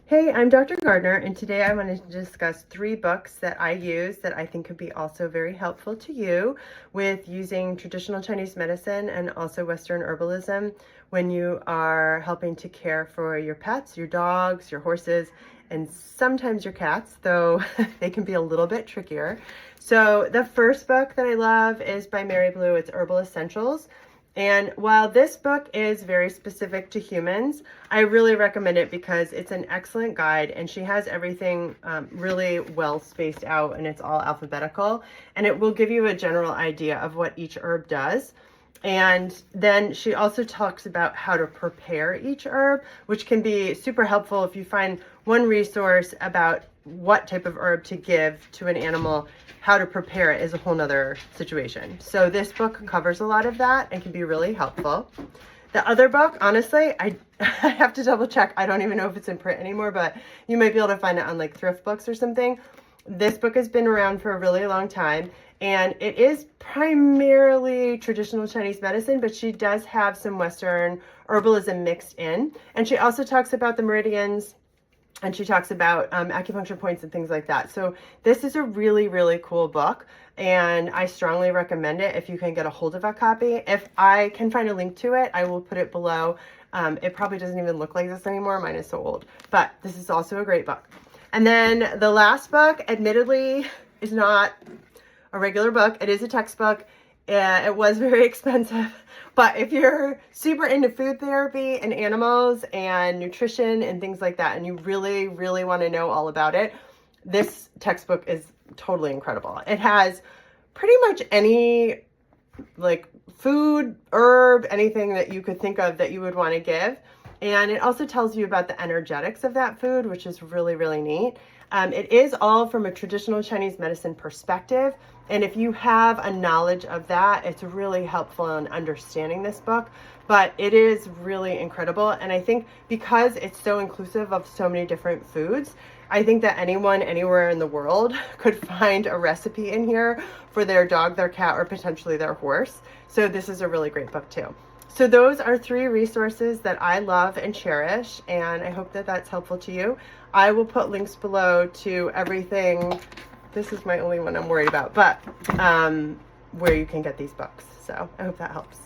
Hey, I'm Dr. Gardner, and today I wanted to discuss 3 books that I use that I think could be also very helpful to you with using traditional Chinese medicine and also Western herbalism when you are helping to care for your pets, your dogs, your horses, and sometimes your cats, though they can be a little bit trickier. So the first book that I love is by Mary Blue. It's Herbal Essentials. And while this book is very specific to humans, I really recommend it because it's an excellent guide and she has everything really well spaced out and it's all alphabetical. And it will give you a general idea of what each herb does. And then she also talks about how to prepare each herb, which can be super helpful if you find one resource about what type of herb to give to an animal. How to prepare it is a whole nother situation. So this book covers a lot of that and can be really helpful. The other book, honestly, I have to double check. I don't even know if it's in print anymore, but you might be able to find it on like thrift books or something. This book has been around for a really long time and it is primarily traditional Chinese medicine, but she does have some Western herbalism mixed in. And she also talks about the meridians and she talks about acupuncture points and things like that. So this is a really, really cool book and I strongly recommend it if you can get a hold of a copy. If I can find a link to it, I will put it below. It probably doesn't even look like this anymore. Mine is so old, but this is also a great book. And then the last book, admittedly, is not a regular book. It is a textbook. It was very expensive, but if you're super into food therapy and animals and nutrition and things like that, and you really, really want to know all about it, this textbook is totally incredible. It has pretty much any like food, herb, anything that you could think of that you would want to give. And it also tells you about the energetics of that food, which is really, really neat. It is all from a traditional Chinese medicine perspective. And if you have a knowledge of that, it's really helpful in understanding this book. But it is really incredible. And I think because it's so inclusive of so many different foods, I think that anyone anywhere in the world could find a recipe in here for their dog, their cat, or potentially their horse. So this is a really great book too. So those are 3 resources that I love and cherish, and I hope that that's helpful to you. I will put links below to everything. This is my only one I'm worried about, but where you can get these books. So I hope that helps.